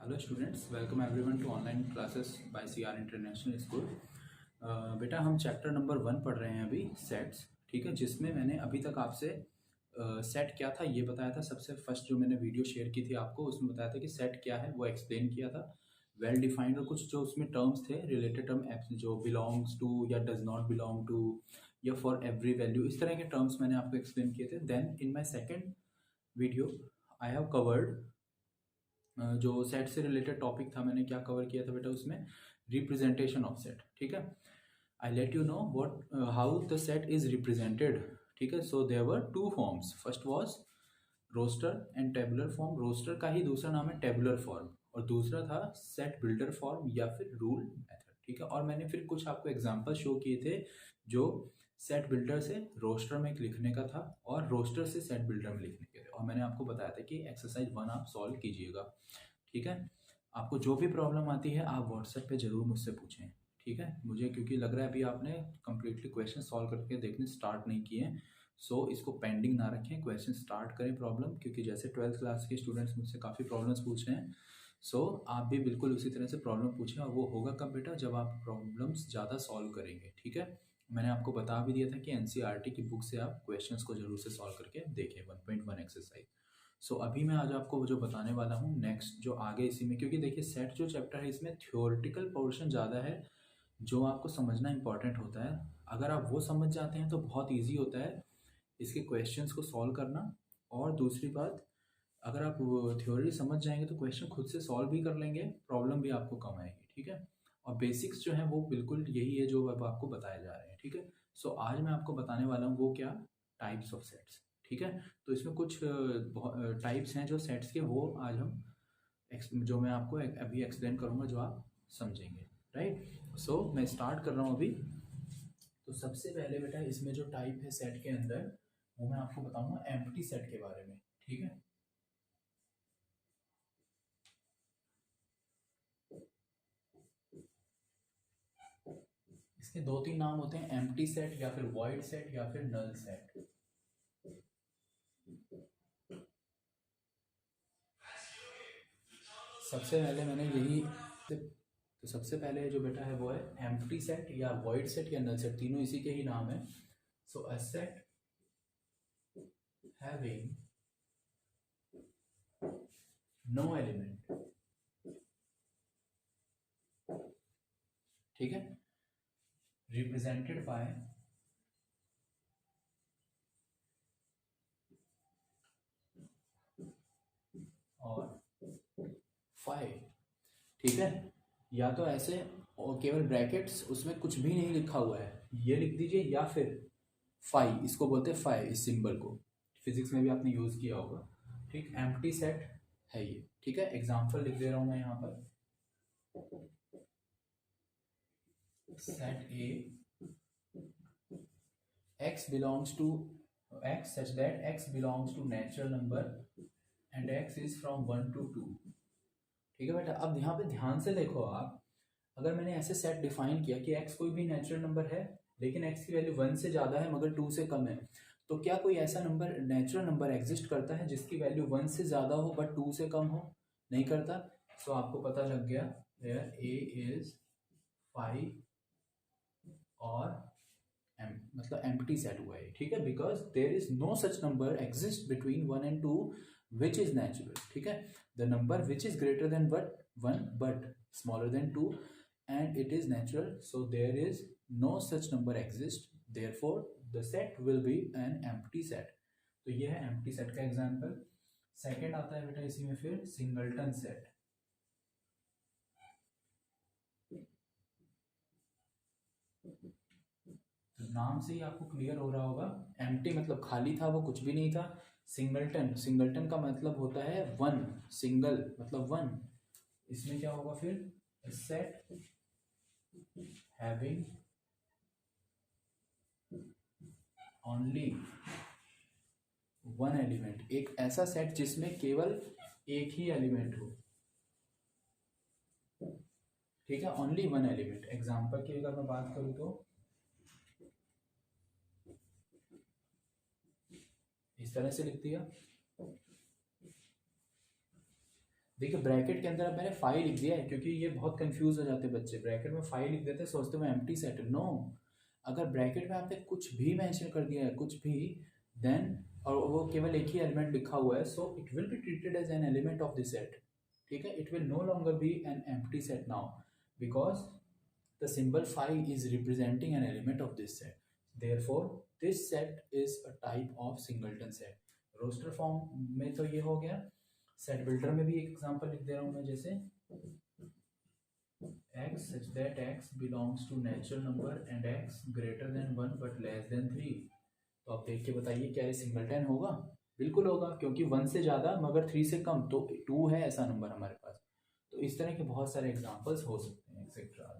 Hello students, welcome everyone to online classes by CR international school. बेटा हम chapter number 1 पढ़ रहे हैं अभी, सेट्स। ठीक है, जिसमें मैंने अभी तक आपसे सेट क्या था ये बताया था। सबसे फर्स्ट जो मैंने वीडियो शेयर की थी आपको, उसमें बताया था कि सेट क्या है, वो एक्सप्लेन किया था। वेल डिफाइंड और कुछ जो उसमें टर्म्स थे, रिलेटेड टर्म एप्स जो बिलोंग्स टू या डज नॉट बिलोंग टू या फॉर एवरी वैल्यू, इस तरह के टर्म्स मैंने आपको एक्सप्लेन किए थे। Then in my second video I have covered जो सेट से रिलेटेड टॉपिक था, मैंने क्या कवर किया था बेटा उसमें, रिप्रेजेंटेशन ऑफ सेट। ठीक है, I let you know what how the set is represented. ठीक है, so there were two forms, first was roster and tabular form. Roster का ही दूसरा नाम है टेबुलर फॉर्म, और दूसरा था सेट बिल्डर फॉर्म या फिर रूल मेथड। ठीक है, और मैंने फिर कुछ आपको एग्जांपल शो किए थे जो सेट बिल्डर से रोस्टर में लिखने का था और रोस्टर से सेट बिल्डर में लिखने के थे, और मैंने आपको बताया था कि एक्सरसाइज 1 आप सॉल्व कीजिएगा। ठीक है, आपको जो भी प्रॉब्लम आती है आप व्हाट्सएप पे ज़रूर मुझसे पूछें। ठीक है, मुझे क्योंकि लग रहा है अभी आपने कंप्लीटली क्वेश्चन सॉल्व करके देखने स्टार्ट नहीं किए हैं, सो इसको पेंडिंग ना रखें, क्वेश्चन स्टार्ट करें प्रॉब्लम, क्योंकि जैसे 12th क्लास के स्टूडेंट्स मुझसे काफ़ी प्रॉब्लम्स पूछ रहे हैं। सो आप भी बिल्कुल उसी तरह से प्रॉब्लम पूछें, और वो होगा कब बेटा, जब आप प्रॉब्लम्स ज़्यादा सॉल्व करेंगे। ठीक है, मैंने आपको बता भी दिया था कि एनसीईआरटी की बुक से आप क्वेश्चंस को जरूर से सॉल्व करके देखें 1.1 एक्सरसाइज। सो अभी मैं आज आपको जो बताने वाला हूँ नेक्स्ट जो आगे इसी में, क्योंकि देखिए सेट जो चैप्टर है इसमें थ्योरेटिकल पोर्शन ज़्यादा है जो आपको समझना इंपॉर्टेंट होता है। अगर आप वो समझ जाते हैं तो बहुत ईजी होता है इसके क्वेश्चंस को सॉल्व करना। और दूसरी बात, अगर आप थ्योरी समझ जाएंगे तो क्वेश्चन खुद से सॉल्व भी कर लेंगे, प्रॉब्लम भी आपको कम आएगी। ठीक है, और बेसिक्स जो है वो बिल्कुल यही है जो अब आपको बताए जा रहे हैं। ठीक है, सो आज मैं आपको बताने वाला हूँ वो क्या, टाइप्स ऑफ सेट्स। ठीक है, तो इसमें कुछ टाइप्स हैं जो सेट्स के, वो आज हम जो मैं आपको अभी एक्सप्लेन करूँगा, जो आप समझेंगे। राइट, सो मैं स्टार्ट कर रहा हूँ अभी। तो सबसे पहले बेटा इसमें जो टाइप है सेट के अंदर, वो मैं आपको बताऊंगा एम्प्टी सेट के बारे में। ठीक है, इसके 2-3 नाम होते हैं, एम्प्टी सेट या फिर वॉइड सेट या फिर नल सेट। सबसे पहले मैंने यही, तो सबसे पहले जो बेटा है वो है एम्प्टी सेट या वॉइड सेट या नल सेट, तीनों इसी के ही नाम है। So a set having no element. ठीक है, रिप्रेजेंटेड बाय और 5। ठीक है, या तो ऐसे और केवल ब्रैकेट्स, उसमें कुछ भी नहीं लिखा हुआ है, ये लिख दीजिए, या फिर फाइव, इसको बोलते हैं फाइव, इस सिंबल को फिजिक्स में भी आपने यूज किया होगा। ठीक, एम्प्टी सेट है ये। ठीक है, एग्जांपल लिख दे रहा हूं मैं यहाँ पर, set A x belongs to x such that x belongs to natural number and x is from 1 to 2। ठीक है बेटा, अब यहाँ पे ध्यान से देखो आप, अगर मैंने ऐसे सेट डिफाइन किया कि x कोई भी नेचुरल नंबर है लेकिन x की वैल्यू 1 से ज़्यादा है मगर 2 से कम है, तो क्या कोई ऐसा नंबर, नेचुरल नंबर एग्जिस्ट करता है जिसकी वैल्यू 1 से ज़्यादा हो बट 2 से कम हो? नहीं करता। सो आपको पता लग गया a इज 5 और मतलब एम्प्टी सेट हुआ है। ठीक है, because there is no such number exist between 1 and 2 which is natural. ठीक है, the number which is greater than but 1 but smaller than 2 and it is natural, so there is no such number exist, therefore the set will be an empty set। तो ये है empty set का example. Second आता है बेटा इसी में फिर सिंगलटन सेट। तो नाम से ही आपको क्लियर हो रहा होगा, एम्प्टी मतलब खाली था, वो कुछ भी नहीं था। सिंगलटन, सिंगलटन का मतलब होता है वन, सिंगल मतलब वन। इसमें क्या होगा फिर, set having only one element, एक ऐसा सेट जिसमें केवल एक ही एलिमेंट हो। ठीक है, ओनली वन एलिमेंट। एग्जांपल की अगर मैं बात करूं तो इस तरह से लिख दिया, देखिए ब्रैकेट के अंदर अब मैंने 5 लिख दिया है, क्योंकि ये बहुत कंफ्यूज हो जाते हैं बच्चे, ब्रैकेट में 5 लिख देते हैं, सोचते हैं एम्प्टी सेट। नो, अगर ब्रैकेट में आपने कुछ भी मेंशन कर दिया है, कुछ भी, देन, और वो केवल एक ही एलिमेंट लिखा हुआ है, so it will be treated as an element of the set. ठीक है, it will no longer be an empty set now, because the symbol phi is representing an element of this set. Therefore, this set is a type of singleton set. Roster form में तो ये हो गया। Set builder में भी एक example लिख दे रहा हूँ मैं, जैसे x such that x belongs to natural number and x greater than 1 but less than 3। तो आप देख के बताइए क्या ये सिंगलटन होगा? बिल्कुल होगा, क्योंकि 1 से ज़्यादा मगर 3 से कम, तो 2 है ऐसा नंबर हमारे पास। तो इस तरह के बहुत सारे एग्जांपल्स हो सकते हैं एक्सेट्रा।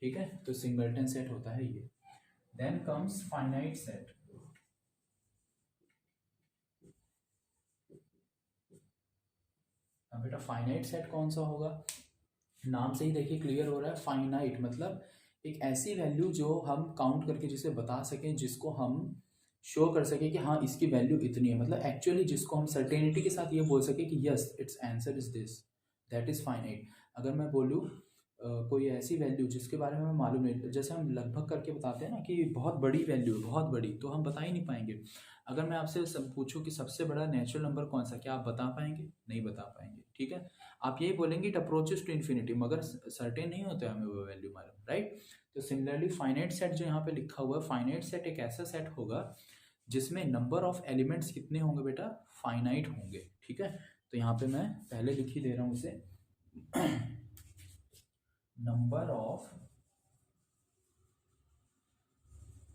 ठीक है, तो सिंगलटन सेट होता है ये। Then comes finite set. अब बेटा फाइनाइट सेट कौन सा होगा? नाम से ही देखिए क्लियर हो रहा है, फाइनाइट मतलब एक ऐसी वैल्यू जो हम काउंट करके जिसे बता सकें, जिसको हम शो कर सके कि हाँ इसकी वैल्यू इतनी है, मतलब एक्चुअली जिसको हम सर्टेनिटी के साथ ये बोल सके कि yes it's answer is this, that is finite. अगर मैं बोलूँ कोई ऐसी वैल्यू जिसके बारे में हमें मालूम नहीं, जैसे हम लगभग करके बताते हैं ना कि बहुत बड़ी वैल्यू है, बहुत बड़ी, तो हम बता ही नहीं पाएंगे। अगर मैं आपसे सब पूछूं कि सबसे बड़ा नेचुरल नंबर कौन सा, क्या आप बता पाएंगे? नहीं बता पाएंगे। ठीक है, आप यही बोलेंगे इट अप्रोचेस टू इन्फिनिटी, मगर सर्टेन नहीं होता हमें वो वैल्यू मालूम, राइट? तो सिमिलरली फाइनाइट सेट जो यहाँ पे लिखा हुआ है, फाइनाइट सेट एक ऐसा सेट होगा जिसमें नंबर ऑफ एलिमेंट्स कितने होंगे बेटा? फाइनाइट होंगे। ठीक है, तो यहाँ पे मैं पहले लिख ही दे रहा हूँ उसे number of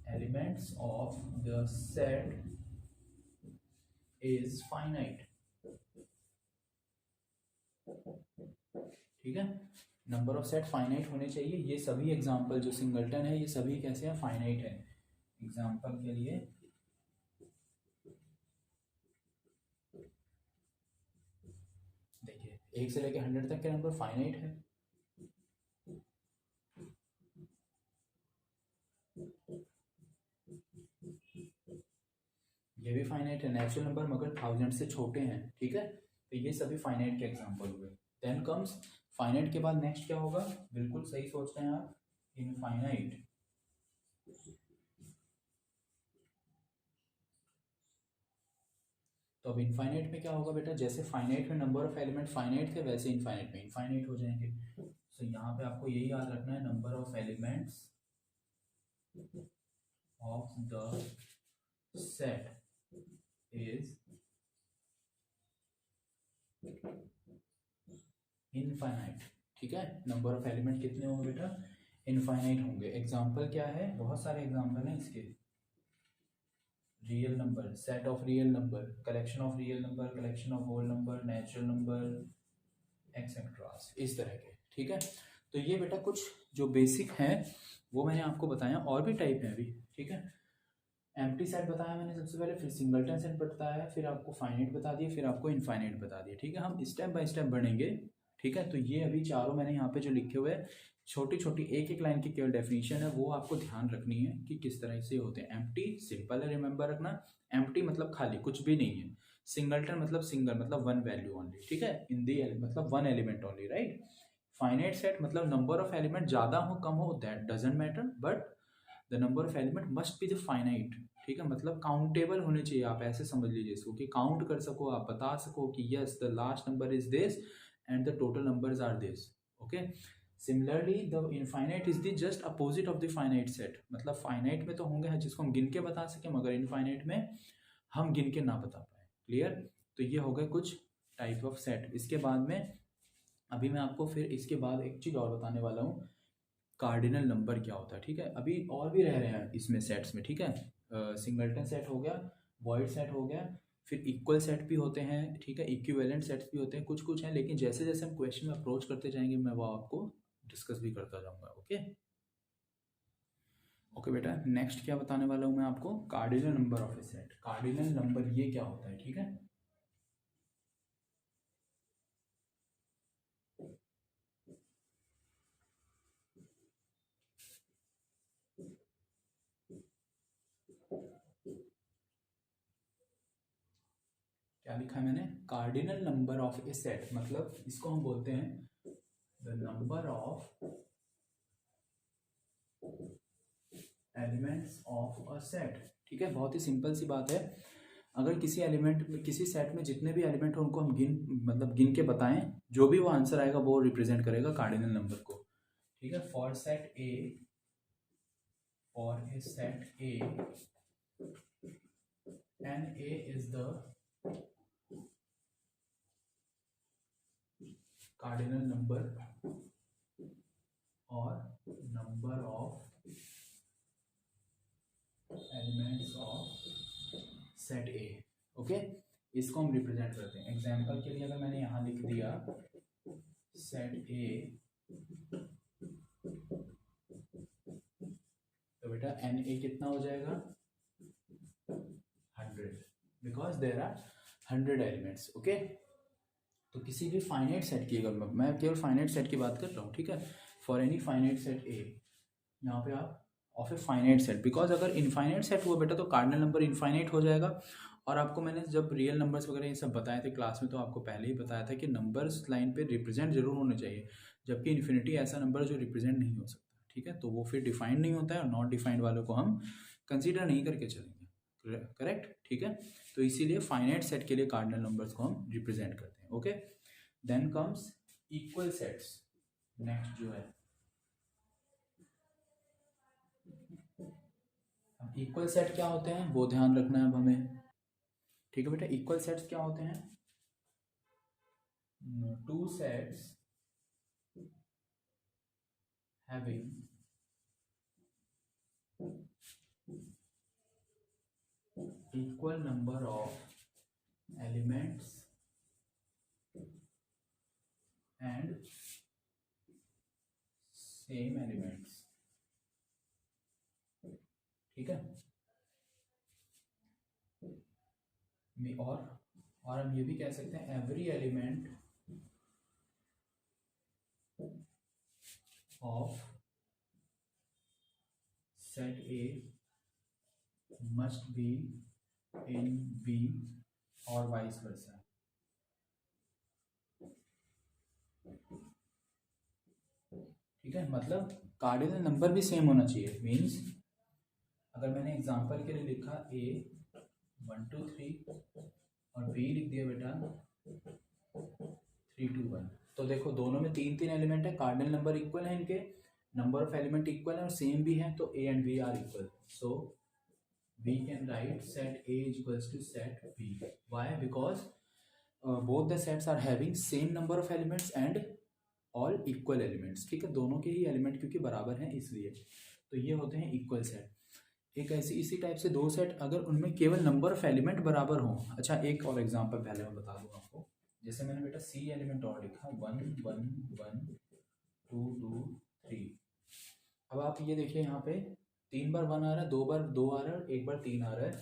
elements of the set is finite। ठीक है, नंबर ऑफ सेट फाइनाइट होने चाहिए। ये सभी एग्जांपल जो सिंगलटन है ये सभी कैसे हैं? फाइनाइट है। एग्जांपल के लिए देखिए 1 से लेकर 100 तक के नंबर फाइनाइट है। ये भी फाइनाइट है, नेचुरल नंबर मगर 1000 से छोटे हैं। ठीक है, तो ये सभी फाइनाइट के एग्जांपल हुए। देन कम्स फाइनाइट के बाद नेक्स्ट क्या होगा? बिल्कुल सही सोच रहे हैं आप, इनफाइनाइट। तो अब इनफाइनाइट में क्या होगा बेटा? जैसे फाइनाइट में नंबर ऑफ एलिमेंट फाइनाइट थे, वैसे इनफाइनाइट में इनफाइनाइट हो जाएंगे। तो यहाँ पे आपको यही याद रखना है, number of elements of the set is infinite. ठीक है, नंबर ऑफ एलिमेंट कितने होंगे बेटा? इनफाइनाइट होंगे। एग्जाम्पल क्या है? बहुत सारे एग्जाम्पल हैं इसके। Real number, set of real number, collection of real number, collection of whole number, natural number, etcetera, इस तरह के। ठीक है, तो ये बेटा कुछ जो बेसिक हैं वो मैंने आपको बताया। और भी टाइप है अभी। ठीक है, एम्प्टी सेट बताया मैंने सबसे पहले, फिर सिंगलटन सेट बताया, फिर आपको फाइनाइट बता दिया, फिर आपको इनफाइनाइट बता दिया। ठीक है, हम स्टेप बाय स्टेप बढ़ेंगे। ठीक है, तो ये अभी चारों मैंने यहाँ पे जो लिखे हुए हैं, छोटी छोटी एक एक लाइन की केवल डेफिनेशन है, वो आपको ध्यान रखनी है कि किस तरह से होते हैं। एम्प्टी सिंपल है, रिमेंबर रखना। एम्प्टी मतलब खाली, कुछ भी नहीं है। सिंगलटन मतलब सिंगल, मतलब वन वैल्यू ओनली। ठीक है, इन दी मतलब one element only, right? Finite set मतलब नंबर ऑफ एलिमेंट ज़्यादा हो कम हो that doesn't matter, but the number of element must be the finite. ठीक है, मतलब काउंटेबल होने चाहिए। आप ऐसे समझ लीजिए इसको कि काउंट कर सको, आप बता सको कि yes the last number is this and the total numbers are this. Okay, similarly the infinite is the just opposite of the finite set. मतलब फाइनाइट में तो होंगे जिसको हम गिन के बता सके, मगर इनफाइनाइट में हम गिन के ना बता पाए। क्लियर? तो ये हो गए कुछ टाइप ऑफ सेट। इसके बाद में अभी मैं आपको फिर इसके बाद एक चीज़ और बताने वाला हूँ, कार्डिनल नंबर क्या होता है। ठीक है, अभी और भी रह रहे हैं इसमें सेट्स में। ठीक है, सिंगलटन सेट हो गया, वॉइड सेट हो गया, फिर इक्वल सेट भी होते हैं। ठीक है, इक्विवेलेंट सेट्स भी होते हैं, कुछ कुछ हैं, लेकिन जैसे जैसे हम क्वेश्चन में अप्रोच करते जाएंगे मैं वो आपको डिस्कस भी करता जाऊंगा। ओके ओके बेटा, नेक्स्ट क्या बताने वाला हूँ मैं आपको? Cardinal number of A set. Cardinal number ये क्या होता है? ठीक है, क्या लिखा है मैंने, cardinal number of A set, मतलब इसको हम बोलते हैं the number of elements of a set. ठीक है, बहुत ही सिंपल सी बात है। अगर किसी एलिमेंट में, किसी सेट में जितने भी एलिमेंट हो उनको हम गिन के बताएं, जो भी वो आंसर आएगा वो रिप्रेजेंट करेगा कार्डिनल नंबर को। ठीक है, for set A, for a set A, n A is the cardinal number और number of elements of set A. Okay, इसको हम रिप्रेजेंट करते हैं। एग्जांपल के लिए अगर मैंने यहाँ लिख दिया सेट ए, तो बेटा एन ए कितना हो जाएगा 100, because there are 100 elements. Okay, तो किसी भी फाइनाइट सेट की, अगर मैं केवल फाइनाइट सेट की बात कर रहा हूँ, ठीक है, फॉर एनी फाइनाइट सेट ए, यहाँ पे आप of a finite set, because अगर इनफाइनाइट सेट हुआ बेटा तो कार्डिनल नंबर इनफाइनाइट हो जाएगा। और आपको मैंने जब रियल नंबर्स वगैरह ये सब बताए थे क्लास में, तो आपको पहले ही बताया था कि नंबर्स लाइन पे रिप्रेजेंट जरूर होने चाहिए, जबकि इन्फिनिटी ऐसा नंबर जो रिप्रेजेंट नहीं हो सकता। ठीक है, तो वो फिर डिफाइंड नहीं होता है, और नॉट डिफाइंड वालों को हम कंसिडर नहीं करके चलेंगे। करेक्ट, ठीक है, तो इसीलिए फाइनाइट सेट के लिए कार्डिनल नंबर्स को हम रिप्रेजेंट करते हैं। Okay, then comes equal sets, next जो है। इक्वल सेट क्या होते हैं वो ध्यान रखना है अब हमें। ठीक है बेटा, इक्वल सेट्स क्या होते हैं, two sets having equal number of elements and same elements. ठीक है, और हम ये भी कह सकते हैं every element of set A must be in B और वाइस वर्सा। ठीक है, मतलब कार्डिनल नंबर भी सेम होना चाहिए। मीन्स अगर मैंने एग्जांपल के लिए लिखा ए 1 2 3 और बी लिख दिया बेटा 3 2 1, तो देखो दोनों में 3 एलिमेंट है, कार्डिनल नंबर इक्वल है, इनके नंबर ऑफ एलिमेंट इक्वल है और सेम भी है, तो A and B are equal. So we can write set A is equals to set B. Why? Because both the sets are having same number of elements and all equal elements. ठीक है, दोनों के ही element क्योंकि बराबर हैं इसलिए, तो ये होते हैं इक्वल सेट। एक ऐसी इसी टाइप से दो सेट अगर उनमें केवल नंबर ऑफ एलिमेंट बराबर हो। अच्छा, एक और एग्जांपल पहले मैं बता दूं आपको। जैसे मैंने बेटा सी एलिमेंट और लिखा 1 1 1 2 2 3। अब आप ये देखिए यहाँ पे 3 बार 1 आ रहा है, 2 बार 2 आ रहा है, 1 बार 3 आ रहा है,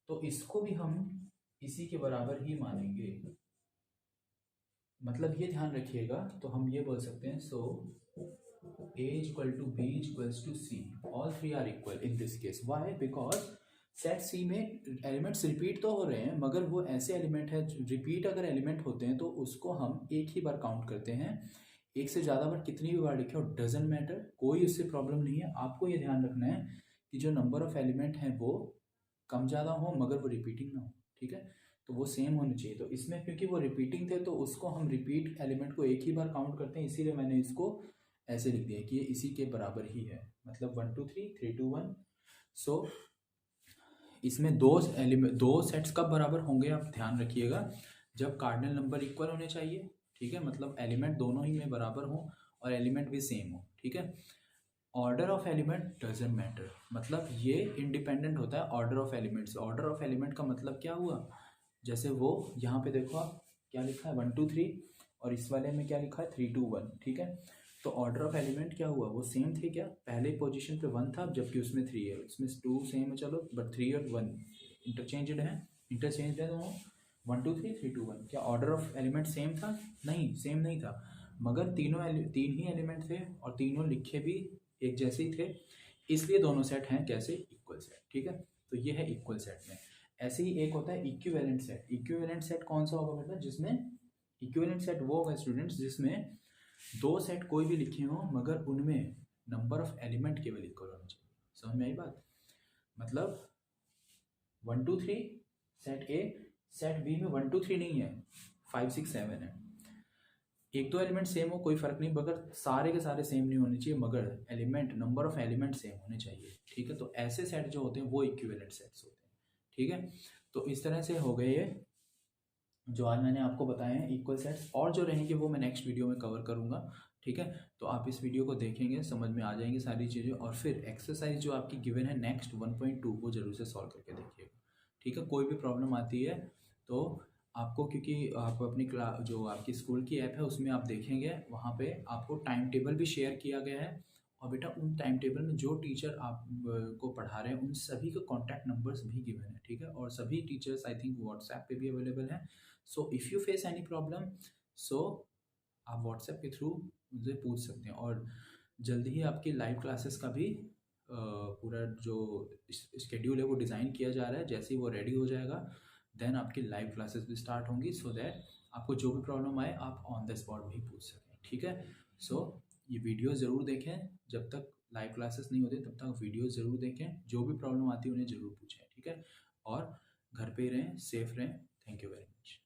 तो इसको भी हम इसी के बराबर ही मानेंगे। मतलब ये ध्यान रखिएगा, तो हम ये बोल सकते हैं सो A is equal to B is equals to C. All three are equal in this case. Why? Because set C में एलिमेंट्स रिपीट तो हो रहे हैं, मगर वो ऐसे एलिमेंट है, रिपीट अगर एलिमेंट होते हैं तो उसको हम एक ही बार काउंट करते हैं। एक से ज़्यादा बार कितनी भी बार लिखे हो डजेंट मैटर, कोई उससे प्रॉब्लम नहीं है। आपको ये ध्यान रखना है कि जो नंबर ऑफ एलिमेंट हैं वो कम ज़्यादा हो मगर वो रिपीटिंग ना हो। ठीक है, तो वो सेम होनी चाहिए। तो इसमें क्योंकि वो रिपीटिंग थे तो उसको हम रिपीट एलिमेंट को एक ही बार काउंट करते हैं, इसीलिए मैंने इसको ऐसे लिख दिया कि ये इसी के बराबर ही है, मतलब 1 2 3 3 2 1। सो इसमें दो सेट्स कब बराबर होंगे आप ध्यान रखिएगा, जब कार्डिनल नंबर इक्वल होने चाहिए। ठीक है, मतलब एलिमेंट दोनों ही में बराबर हो और एलिमेंट भी सेम हो। ठीक है, order of element doesn't matter, मतलब ये इंडिपेंडेंट होता है order of elements. Order of element का मतलब क्या हुआ, जैसे वो यहाँ पे देखो आप क्या लिखा है 1 2 3 और इस वाले में क्या लिखा है 3 2 1। ठीक है, तो ऑर्डर ऑफ एलिमेंट क्या हुआ, वो सेम थे क्या, पहले पोजीशन पे 1 था जबकि उसमें 3 है, उसमें 2 सेम है चलो, बट 3 और 1 इंटरचेंज्ड है दोनों 1 2 3 3 2 1। क्या ऑर्डर ऑफ एलिमेंट सेम था? नहीं, सेम नहीं था, मगर तीन ही एलिमेंट थे और तीनों लिखे भी एक जैसे ही थे, इसलिए दोनों सेट हैं कैसे, इक्वल सेट। ठीक है, तो ये है इक्वल सेट में। ऐसे ही एक होता है इक्विवेलेंट सेट। इक्विवेलेंट सेट कौन सा होगा बेटा, जिसमें इक्विवेलेंट सेट वो होगा स्टूडेंट्स जिसमें दो सेट कोई भी लिखे हों मगर उनमें नंबर ऑफ एलिमेंट केवल इक्वल होना चाहिए। समझ में आई बात? मतलब 1 2 3 सेट ए, सेट बी में 1 2 3 नहीं है, 5 6 7 है। एक दो एलिमेंट सेम हो कोई फर्क नहीं, मगर सारे के सारे सेम नहीं होने चाहिए, मगर element number of element same होने चाहिए। ठीक है, तो ऐसे सेट जो होते हैं वो इक्विवेलेंट सेट्स होते हैं। ठीक है, तो इस तरह से हो गए ये जो आज मैंने आपको बताए हैं इक्वल सेट्स, और जो रहेंगे वो मैं नेक्स्ट वीडियो में कवर करूँगा। ठीक है, तो आप इस वीडियो को देखेंगे, समझ में आ जाएंगी सारी चीज़ें, और फिर एक्सरसाइज जो आपकी गिवन है नेक्स्ट 1.2 वो जरूर से सॉल्व करके देखिएगा। ठीक है, कोई भी प्रॉब्लम आती है तो आपको, क्योंकि आप अपनी क्लास जो आपकी स्कूल की ऐप है उसमें आप देखेंगे, वहाँ पे आपको टाइम टेबल भी शेयर किया गया है, और बेटा उन टाइम टेबल में जो टीचर आप को पढ़ा रहे हैं उन सभी के कॉन्टैक्ट नंबर्स भी गिवन है। ठीक है, और सभी टीचर्स आई थिंक व्हाट्सएप पे भी अवेलेबल हैं। So if you face any problem, so आप व्हाट्सएप के थ्रू मुझे पूछ सकते हैं, और जल्दी ही आपकी लाइव क्लासेस का भी पूरा जो स्केड्यूल है वो डिज़ाइन किया जा रहा है। जैसे ही वो रेडी हो जाएगा देन आपकी लाइव क्लासेस भी स्टार्ट होंगी, सो दैट आपको जो भी प्रॉब्लम आए आप ऑन द स्पॉट भी पूछ सकें। ठीक है, सो ये वीडियो ज़रूर देखें, जब तक लाइव क्लासेस नहीं होती तब तक वीडियो ज़रूर देखें, जो भी प्रॉब्लम आती है उन्हें ज़रूर पूछें। ठीक है, और घर पे ही रहें, सेफ रहें। Thank you very much.